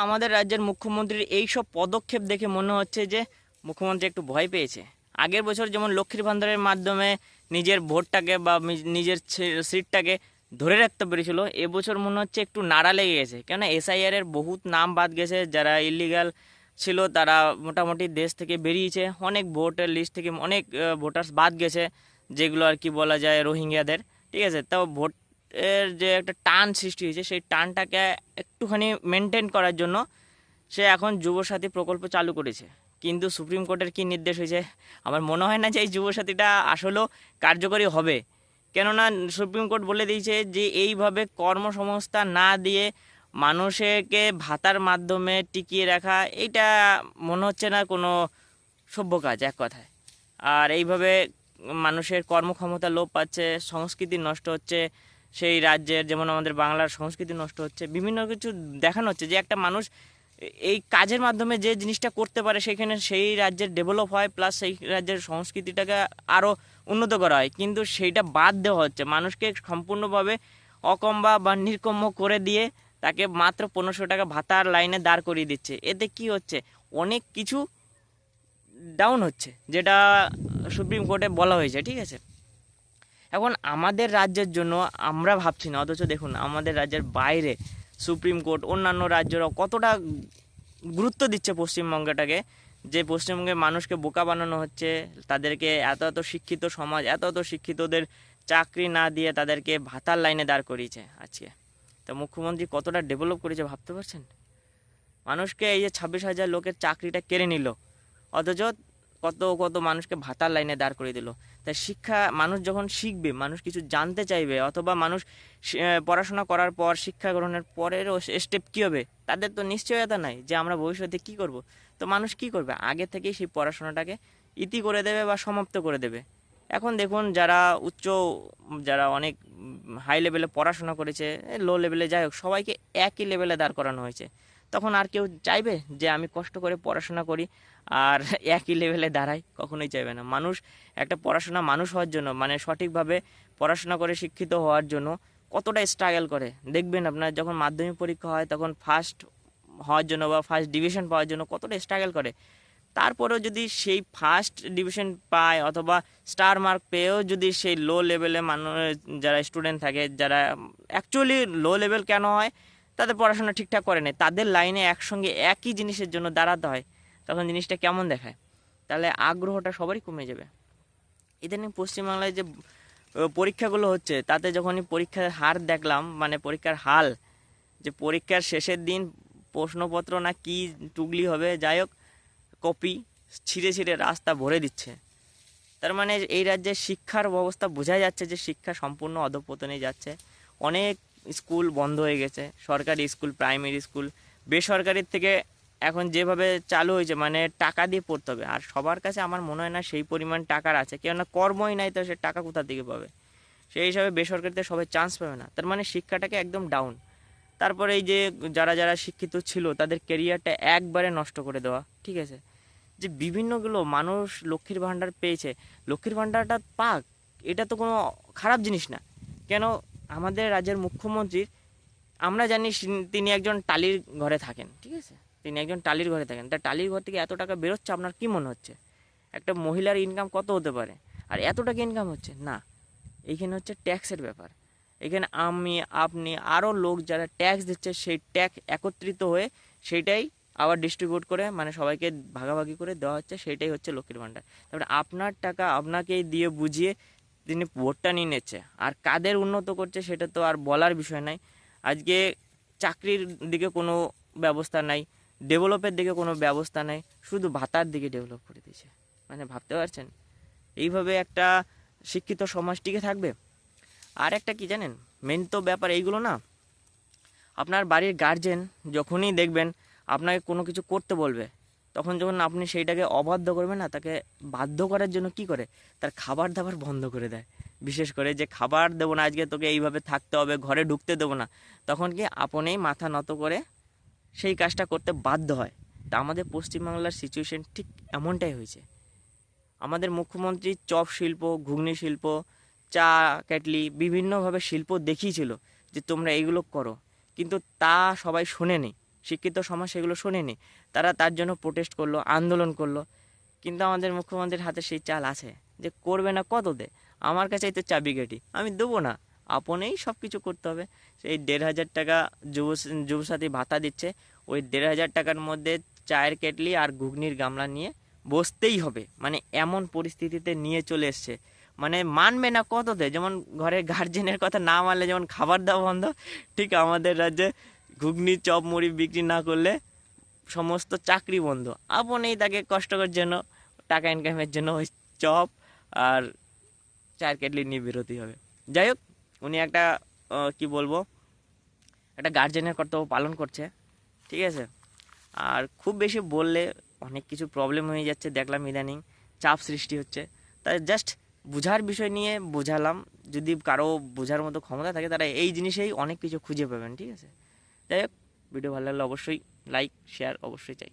আমাদের রাজ্যের মুখ্যমন্ত্রীর এই সব পদক্ষেপ দেখে মনে হচ্ছে যে মুখ্যমন্ত্রী একটু ভয় পেয়েছে। আগের বছর যেমন লক্ষ্মীর ভান্ডারের মাধ্যমে নিজের ভোটটাকে বা নিজের সিটটাকে ধরে রাখতে পেরেছিল, এবছর মনে হচ্ছে একটু নাড়া লেগে গেছে। কেন এসআইআর এর বহুত নাম বাদ গেছে, যারা ইলিগাল ছিল তারা মোটামুটি দেশ থেকে বেরিয়েছে, অনেক ভোটের লিস্ট থেকে অনেক ভোটার্স বাদ গেছে, যেগুলো আর কি বলা যায় রোহিঙ্গাদের। ঠিক আছে, তাও ভোট এর যে একটা টান সৃষ্টি হয়েছে সেই টানটাকে একটুখানি মেনটেন করার জন্য সে এখন যুবসাথী প্রকল্প চালু করেছে। কিন্তু সুপ্রিম কোর্টের কি নির্দেশ হয়েছে, আমার মনে হয় না যে এই যুবসাথীটা আসলেও কার্যকরী হবে। কেননা সুপ্রিম কোর্ট বলে দিয়েছে যে এইভাবে কর্মসংস্থান না দিয়ে মানুষকে ভাতার মাধ্যমে টিকিয়ে রাখা, এইটা মনে হচ্ছে না কোনো সভ্য কাজ এক কথায়। আর এইভাবে মানুষের কর্মক্ষমতা লোপ পাচ্ছে, সংস্কৃতি নষ্ট হচ্ছে সেই রাজ্যের, যেমন আমাদের বাংলার সংস্কৃতি নষ্ট হচ্ছে। বিভিন্ন কিছু দেখানো হচ্ছে যে একটা মানুষ এই কাজের মাধ্যমে যে জিনিসটা করতে পারে সেখানে সেই রাজ্যের ডেভেলপ হয়, প্লাস সেই রাজ্যের সংস্কৃতিটাকে আরও উন্নত করা হয়। কিন্তু সেইটা বাদ দেওয়া হচ্ছে, মানুষকে সম্পূর্ণভাবে অকম্বা বা নির্কম্য করে দিয়ে তাকে মাত্র 1500 টাকা ভাতার লাইনে দাঁড় করিয়ে দিচ্ছে। এতে কি হচ্ছে, অনেক কিছু ডাউন হচ্ছে, যেটা সুপ্রিম কোর্টে বলা হয়েছে। ঠিক আছে, এখন আমাদের রাজ্যের জন্য আমরা ভাবছি না, অথচ দেখুন আমাদের রাজ্যের বাইরে সুপ্রিম কোর্ট অন্যান্য রাজ্যরাও কতটা গুরুত্ব দিচ্ছে পশ্চিমবঙ্গটাকে, যে পশ্চিমবঙ্গের মানুষকে বোকা বানানো হচ্ছে, তাদেরকে এত এত শিক্ষিত সমাজ, এত এত শিক্ষিতদের চাকরি না দিয়ে তাদেরকে ভাতার লাইনে দাঁড় করিয়েছে আজকে। তো মুখ্যমন্ত্রী কতটা ডেভেলপ করেছে ভাবতে পারছেন? মানুষকে এই যে 26,000 লোকের চাকরিটা কেড়ে নিল, অথচ কত কত মানুষকে ভাতার লাইনে দাঁড় করিয়ে দিল। তাই শিক্ষা, মানুষ যখন শিখবে, মানুষ কিছু জানতে চাইবে, অথবা মানুষ পড়াশোনা করার পর, শিক্ষা গ্রহণের পরের স্টেপ কী হবে, তাদের তো নিশ্চয়তা নাই যে আমরা ভবিষ্যতে কী করব। তো মানুষ কি করবে, আগে থেকেই সেই পড়াশোনাটাকে ইতি করে দেবে বা সমাপ্ত করে দেবে। এখন দেখুন যারা যারা অনেক হাই লেভেলে পড়াশোনা করেছে, লো লেভেলে, যাই হোক সবাইকে একই লেভেলে দাঁড় করানো হয়েছে। তখন আর কেউ চাইবে যে আমি কষ্ট করে পড়াশোনা করি আর একই লেভেলে দাঁড়াই? কখনোই চাইবে না। মানুষ একটা পড়াশোনা মানুষ হওয়ার জন্য, মানে সঠিকভাবে পড়াশোনা করে শিক্ষিত হওয়ার জন্য কতটা স্ট্রাগল করে দেখবেন। আপনার যখন মাধ্যমিক পরীক্ষা হয় তখন ফার্স্ট হওয়ার জন্য বা ফার্স্ট ডিভিশন পাওয়ার জন্য কতটা স্ট্রাগল করে। তারপরেও যদি সেই ফার্স্ট ডিভিশন পায় অথবা স্টার মার্ক পেয়েও যদি সেই লো লেভেলে মানুষ, যারা স্টুডেন্ট থাকে, যারা অ্যাকচুয়ালি লো লেভেল কেন হয়, তাদের পড়াশোনা ঠিকঠাক করে নেই, তাদের লাইনে একসঙ্গে একই জিনিসের জন্য দাঁড়াতে হয়, তখন জিনিসটা কেমন দেখায়? তাহলে আগ্রহটা সবারই কমে যাবে। ইদানিং পশ্চিমবাংলায় যে পরীক্ষাগুলো হচ্ছে, তাতে যখনই পরীক্ষার হার দেখলাম, মানে পরীক্ষার হাল, যে পরীক্ষার শেষের দিন প্রশ্নপত্র না কি টুকলি হবে, যাই হোক কপি ছিঁড়ে ছিঁড়ে রাস্তা ভরে দিচ্ছে। তার মানে এই রাজ্যের শিক্ষার ব্যবস্থা বোঝা যাচ্ছে যে শিক্ষা সম্পূর্ণ অধঃপতনে যাচ্ছে। অনেক স্কুল বন্ধ হয়ে গেছে, সরকারি স্কুল, প্রাইমারি স্কুল। বেসরকারির থেকে এখন যেভাবে চালু হয়েছে, মানে টাকা দিয়ে পড়তে হবে, আর সবার কাছে আমার মনে হয় না সেই পরিমাণ টাকার আছে, কেননা কর্মই নাই, তো সে টাকা কোথা থেকে পাবে? সেই হিসাবে বেসরকারিতে সবাই চান্স পাবে না, তার মানে শিক্ষাটাকে একদম ডাউন। তারপরে এই যে যারা যারা শিক্ষিত ছিল তাদের কেরিয়ারটা একবারে নষ্ট করে দেওয়া। ঠিক আছে, যে বিভিন্নগুলো মানুষ লক্ষ্মীর ভাণ্ডার পেয়েছে, লক্ষ্মীর ভাণ্ডারটা পাক, এটা তো কোনো খারাপ জিনিস না। কেন, আমাদের রাজ্যের মুখ্যমন্ত্রীর, আমরা জানি তিনি একজন টালির ঘরে থাকেন। ঠিক আছে, তিনি একজন টালির ঘরে থাকেন, তা টালির ঘর থেকে এত টাকা বেরোচ্ছে, আপনার কি মনে হচ্ছে একটা মহিলার ইনকাম কত হতে পারে? আর এত টাকা ইনকাম হচ্ছে না, এইখানে হচ্ছে ট্যাক্সের ব্যাপার। এখানে আমি, আপনি, আরও লোক যারা ট্যাক্স দিচ্ছে, সেই ট্যাক্স একত্রিত হয়ে সেইটাই আবার ডিস্ট্রিবিউট করে, মানে সবাইকে ভাগাভাগি করে দেওয়া হচ্ছে, সেইটাই হচ্ছে লক্ষ্মীর ভাণ্ডার। তারপরে আপনার টাকা আপনাকেই দিয়ে বুঝিয়ে তিনি ভোটটা নিয়ে নিচ্ছে, আর কাদের উন্নত করছে সেটা তো আর বলার বিষয় নাই। আজকে চাকরির দিকে কোনো ব্যবস্থা নাই, ডেভেলপের দিকে কোনো ব্যবস্থা নাই, শুধু ভাতার দিকে ডেভেলপ করে দিয়েছে। মানে ভাবতে পারছেন এইভাবে একটা শিক্ষিত সমাজ টিকে থাকবে? আর একটা কি জানেন, মেন তো ব্যাপার এইগুলো না, আপনার বাড়ির গার্জেন যখনই দেখবেন আপনাকে কোনো কিছু করতে বলবে, তখন যখন আপনি সেইটাকে অবাধ্য করবেন না, তাকে বাধ্য করার জন্য কি করে, তার খাবার দাবার বন্ধ করে দেয়। বিশেষ করে যে খাবার দেবো না আজকে তোকে, এইভাবে থাকতে হবে, ঘরে ঢুকতে দেবো না, তখন কি আপনেই মাথা নত করে সেই কাজটা করতে বাধ্য হয়। তা আমাদের পশ্চিমবাংলার সিচুয়েশন ঠিক এমনটাই হয়েছে। আমাদের মুখ্যমন্ত্রী চপ শিল্প, ঘুগনি শিল্প, চা, কেটলি, বিভিন্নভাবে শিল্প দেখিয়েছিল যে তোমরা এইগুলো করো, কিন্তু তা সবাই শোনেনি। শিক্ষিত সমাজ সেগুলো শোনেনি, তারা তার জন্য প্রোটেস্ট করলো, আন্দোলন করলো। কিন্তু আমাদের মুখ্যমন্ত্রীর হাতে সেই চাল আছে যে করবে না কত দে, আমার কাছেই তো চাবিকাঠি, আমি দেবো না, আপনেই সব কিছু করতে হবে। সেই 1,500 টাকা যুবসাথী ভাতা দিচ্ছে, ওই 1,500 টাকার মধ্যে চায়ের কেটলি আর ঘুগনির গামলা নিয়ে বসতেই হবে, মানে এমন পরিস্থিতিতে নিয়ে চলে এসছে। মানে মানবে না কততে, যেমন ঘরের গার্জেনের কথা না মানলে যেমন খাবার দেওয়া বন্ধ, ঠিক আমাদের রাজ্যে ঘুগনি চপ মুড়ি বিক্রি না করলে সমস্ত চাকরি বন্ধ। আপনেই তাকে কষ্টকর জন্য টাকা ইনকামের জন্য ওই চপ আর চায়ের কেটলি নিয়ে বেরোতেই হবে। যাই হোক, উনি একটা কি বলবো, একটা গার্জেনের কর্তব্য পালন করছে, ঠিক আছে। আর খুব বেশি বললে অনেক কিছু প্রবলেম হয়ে যাচ্ছে, দেখলাম ইদানিং চাপ সৃষ্টি হচ্ছে, তাই জাস্ট বোঝার বিষয় নিয়ে বোঝালাম। যদি কারো বোঝার মতো ক্ষমতা থাকে তারা এই জিনিসেই অনেক কিছু খুঁজে পাবেন, ঠিক আছে। যাই হোক, ভিডিও ভালো লাগলে অবশ্যই লাইক শেয়ার অবশ্যই চাই।